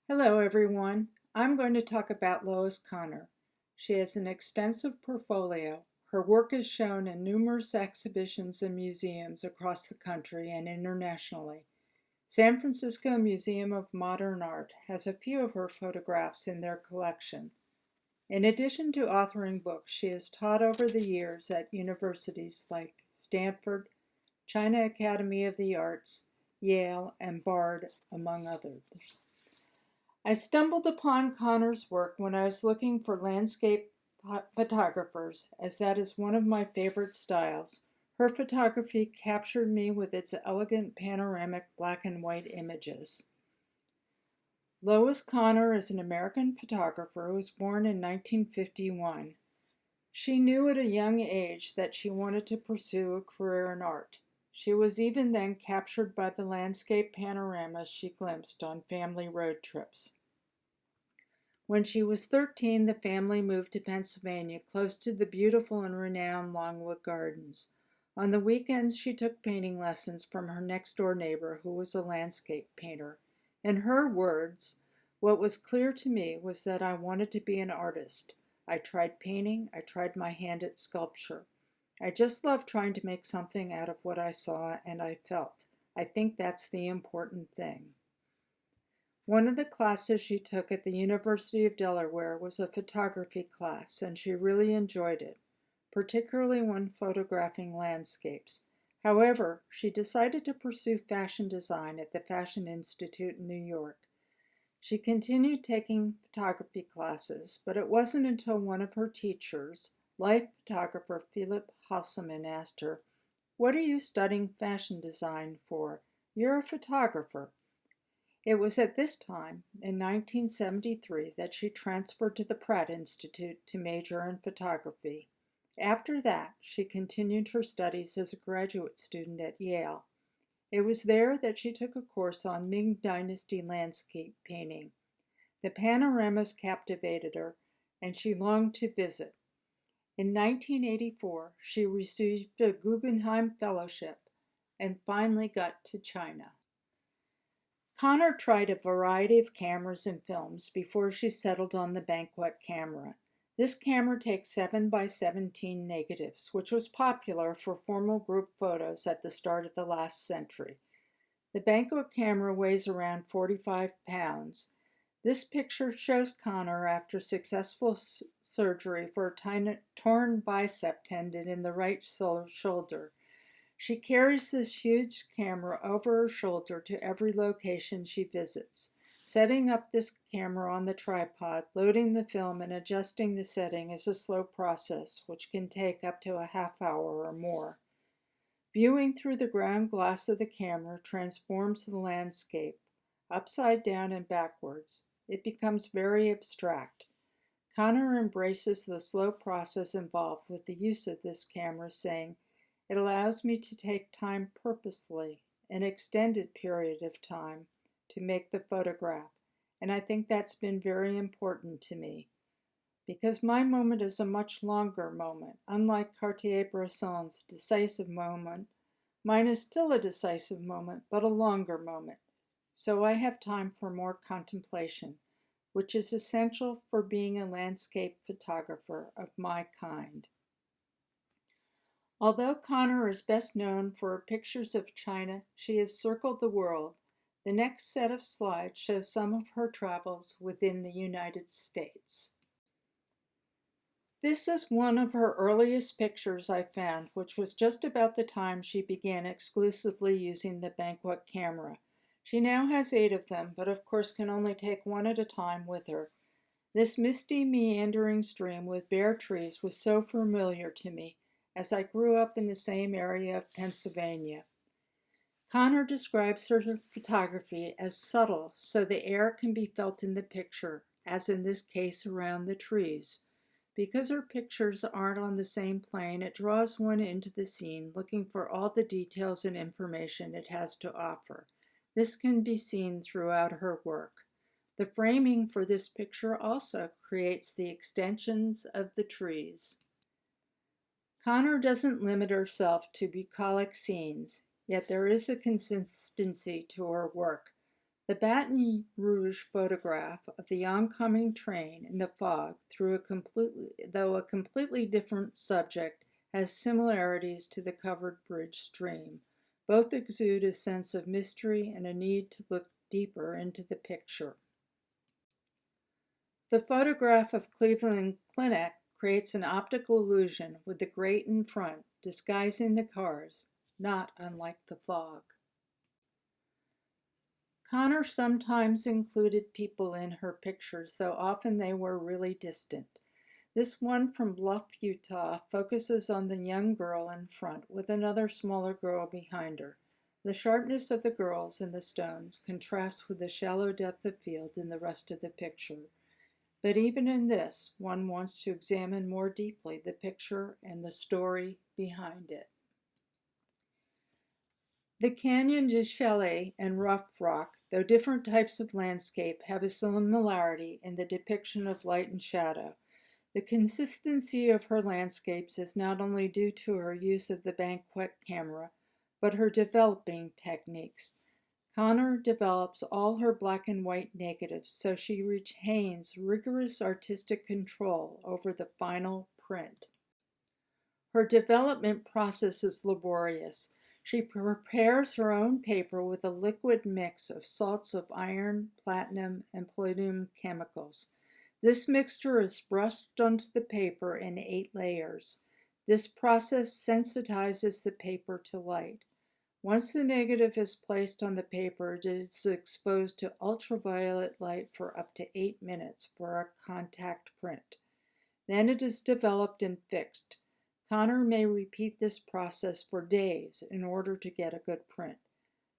Hello, everyone. I'm going to talk about Lois Conner. She has an extensive portfolio. Her work is shown in numerous exhibitions and museums across the country and internationally. San Francisco Museum of Modern Art has a few of her photographs in their collection. In addition to authoring books, she has taught over the years at universities like Stanford, China Academy of the Arts, Yale, and Bard, among others. I stumbled upon Conner's work when I was looking for landscape photographers, as that is one of my favorite styles. Her photography captured me with its elegant panoramic black and white images. Lois Conner is an American photographer who was born in 1951. She knew at a young age that she wanted to pursue a career in art. She was even then captured by the landscape panoramas she glimpsed on family road trips. When she was 13, the family moved to Pennsylvania, close to the beautiful and renowned Longwood Gardens. On the weekends, she took painting lessons from her next-door neighbor, who was a landscape painter. In her words, what was clear to me was that I wanted to be an artist. I tried painting, I tried my hand at sculpture. I just loved trying to make something out of what I saw and I felt. I think that's the important thing. One of the classes she took at the University of Delaware was a photography class, and she really enjoyed it, particularly when photographing landscapes. However, she decided to pursue fashion design at the Fashion Institute in New York. She continued taking photography classes, but it wasn't until one of her teachers, life photographer Philip Hasselman, asked her, "What are you studying fashion design for? You're a photographer." It was at this time, in 1973, that she transferred to the Pratt Institute to major in photography. After that, she continued her studies as a graduate student at Yale. It was there that she took a course on Ming Dynasty landscape painting. The panoramas captivated her, and she longed to visit. In 1984, she received a Guggenheim Fellowship and finally got to China. Conner tried a variety of cameras and films before she settled on the Banquet camera. This camera takes 7 by 17 negatives, which was popular for formal group photos at the start of the last century. The Banquet camera weighs around 45 pounds. This picture shows Conner after successful surgery for a torn bicep tendon in the right shoulder. She carries this huge camera over her shoulder to every location she visits. Setting up this camera on the tripod, loading the film, and adjusting the setting is a slow process, which can take up to a half hour or more. Viewing through the ground glass of the camera transforms the landscape, upside down and backwards. It becomes very abstract. Conner embraces the slow process involved with the use of this camera, saying, "It allows me to take time purposely, an extended period of time, to make the photograph, and I think that's been very important to me, because my moment is a much longer moment. Unlike Cartier-Bresson's decisive moment, mine is still a decisive moment, but a longer moment, so I have time for more contemplation, which is essential for being a landscape photographer of my kind." Although Conner is best known for her pictures of China, she has circled the world. The next set of slides shows some of her travels within the United States. This is one of her earliest pictures I found, which was just about the time she began exclusively using the Banquet camera. She now has 8 of them, but of course can only take one at a time with her. This misty, meandering stream with bare trees was so familiar to me, as I grew up in the same area of Pennsylvania. Conner describes her photography as subtle, so the air can be felt in the picture, as in this case around the trees. Because her pictures aren't on the same plane, it draws one into the scene, looking for all the details and information it has to offer. This can be seen throughout her work. The framing for this picture also creates the extensions of the trees. Conner doesn't limit herself to bucolic scenes, yet there is a consistency to her work. The Baton Rouge photograph of the oncoming train in the fog though a completely different subject has similarities to the covered bridge stream. Both exude a sense of mystery and a need to look deeper into the picture. The photograph of Cleveland Clinic creates an optical illusion with the grate in front disguising the cars, not unlike the fog. Conner sometimes included people in her pictures, though often they were really distant. This one from Bluff, Utah, focuses on the young girl in front with another smaller girl behind her. The sharpness of the girls in the stones contrasts with the shallow depth of field in the rest of the picture. But even in this, one wants to examine more deeply the picture and the story behind it. The Canyon de Chalet and Rough Rock, though different types of landscape, have a similarity in the depiction of light and shadow. The consistency of her landscapes is not only due to her use of the Banquet camera, but her developing techniques. Conner develops all her black and white negatives, so she retains rigorous artistic control over the final print. Her development process is laborious. She prepares her own paper with a liquid mix of salts of iron, platinum, and palladium chemicals. This mixture is brushed onto the paper in 8 layers. This process sensitizes the paper to light. Once the negative is placed on the paper, it is exposed to ultraviolet light for up to 8 minutes for a contact print. Then it is developed and fixed. Conner may repeat this process for days in order to get a good print.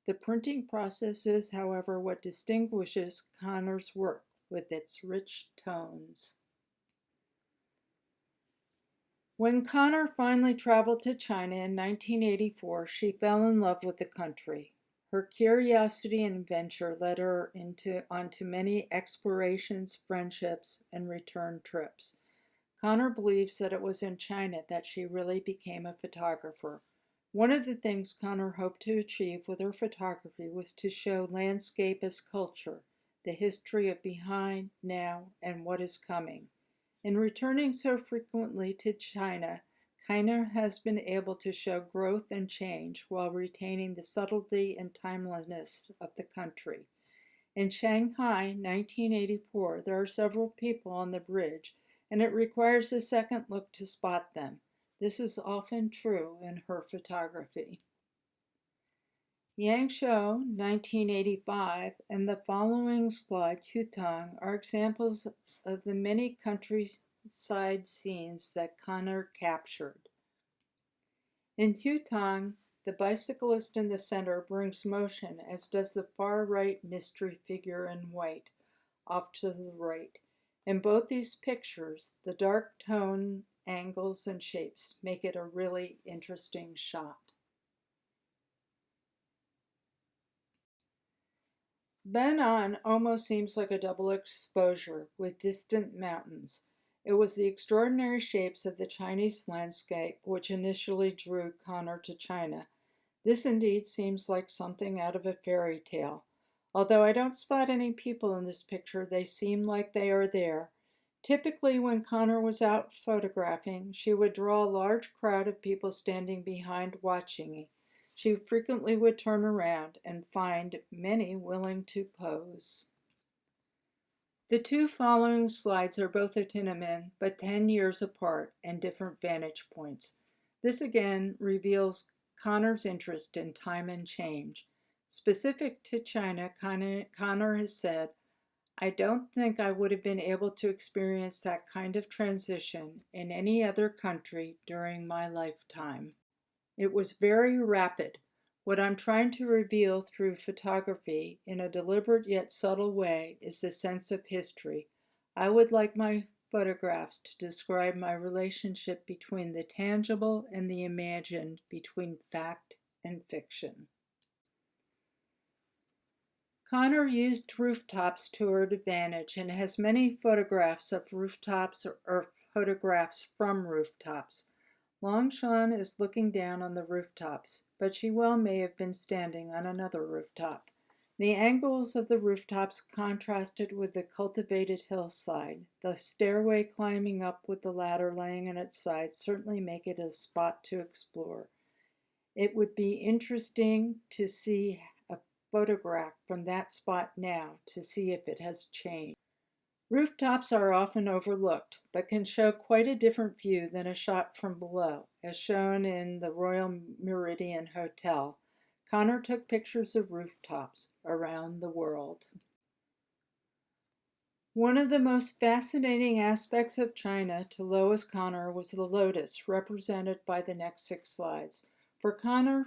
The printing process is, however, what distinguishes Conner's work with its rich tones. When Conner finally traveled to China in 1984, she fell in love with the country. Her curiosity and adventure led her onto many explorations, friendships, and return trips. Conner believes that it was in China that she really became a photographer. One of the things Conner hoped to achieve with her photography was to show landscape as culture, the history of behind, now, and what is coming. In returning so frequently to China, Conner has been able to show growth and change while retaining the subtlety and timelessness of the country. In Shanghai, 1984, there are several people on the bridge, and it requires a second look to spot them. This is often true in her photography. Yangzhou, 1985, and the following slide, Hutong, are examples of the many countryside scenes that Conner captured. In Hutong, the bicyclist in the center brings motion, as does the far right mystery figure in white, off to the right. In both these pictures, the dark tone, angles, and shapes make it a really interesting shot. Benan almost seems like a double exposure with distant mountains. It was the extraordinary shapes of the Chinese landscape which initially drew Conner to China. This indeed seems like something out of a fairy tale. Although I don't spot any people in this picture, they seem like they are there. Typically, when Conner was out photographing, she would draw a large crowd of people standing behind watching. She frequently would turn around and find many willing to pose. The two following slides are both at Tiananmen, but 10 years apart and different vantage points. This again reveals Conner's interest in time and change. Specific to China, Conner has said, "I don't think I would have been able to experience that kind of transition in any other country during my lifetime. It was very rapid. What I'm trying to reveal through photography in a deliberate yet subtle way is the sense of history. I would like my photographs to describe my relationship between the tangible and the imagined, between fact and fiction." Conner used rooftops to her advantage and has many photographs of rooftops or photographs from rooftops. Longshan is looking down on the rooftops, but she well may have been standing on another rooftop. The angles of the rooftops contrasted with the cultivated hillside. The stairway climbing up with the ladder laying on its side certainly make it a spot to explore. It would be interesting to see a photograph from that spot now to see if it has changed. Rooftops are often overlooked, but can show quite a different view than a shot from below, as shown in the Royal Meridian Hotel. Conner took pictures of rooftops around the world. One of the most fascinating aspects of China to Lois Conner was the lotus, represented by the next 6 slides. For Conner,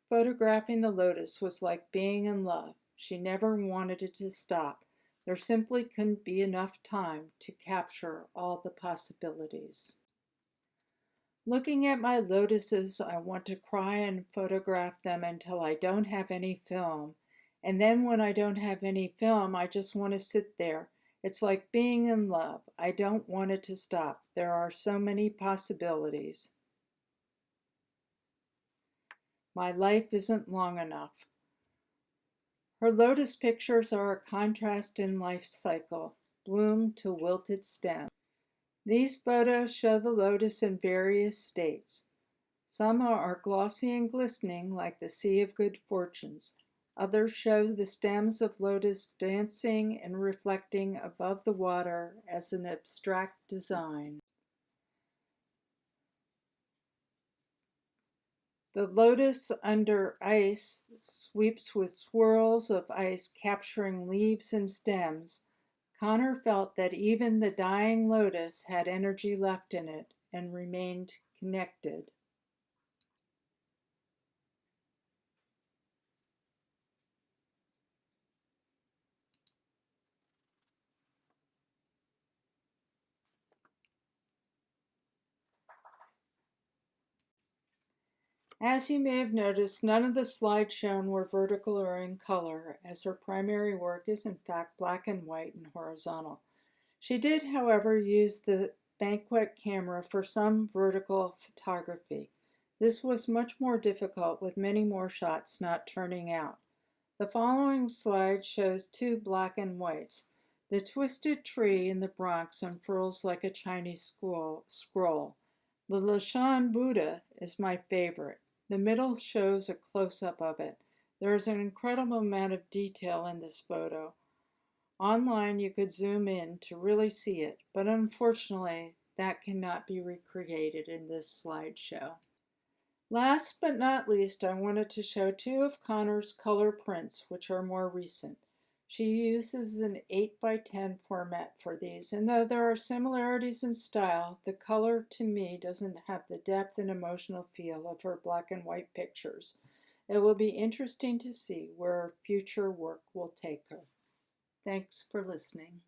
photographing the lotus was like being in love. She never wanted it to stop. There simply couldn't be enough time to capture all the possibilities. Looking at my lotuses, I want to cry and photograph them until I don't have any film. And then when I don't have any film, I just want to sit there. It's like being in love. I don't want it to stop. There are so many possibilities. My life isn't long enough. Her lotus pictures are a contrast in life cycle, bloom to wilted stem. These photos show the lotus in various states. Some are glossy and glistening like the Sea of Good Fortunes. Others show the stems of lotus dancing and reflecting above the water as an abstract design. The lotus under ice sweeps with swirls of ice capturing leaves and stems. Conner felt that even the dying lotus had energy left in it and remained connected. As you may have noticed, none of the slides shown were vertical or in color, as her primary work is in fact black and white and horizontal. She did, however, use the banquet camera for some vertical photography. This was much more difficult, with many more shots not turning out. The following slide shows 2 black and whites. The twisted tree in the Bronx unfurls like a Chinese scroll. The Lashan Buddha is my favorite. The middle shows a close-up of it. There is an incredible amount of detail in this photo. Online you could zoom in to really see it, but unfortunately that cannot be recreated in this slideshow. Last but not least, I wanted to show 2 of Conner's color prints, which are more recent. She uses an 8x10 format for these, and though there are similarities in style, the color to me doesn't have the depth and emotional feel of her black and white pictures. It will be interesting to see where her future work will take her. Thanks for listening.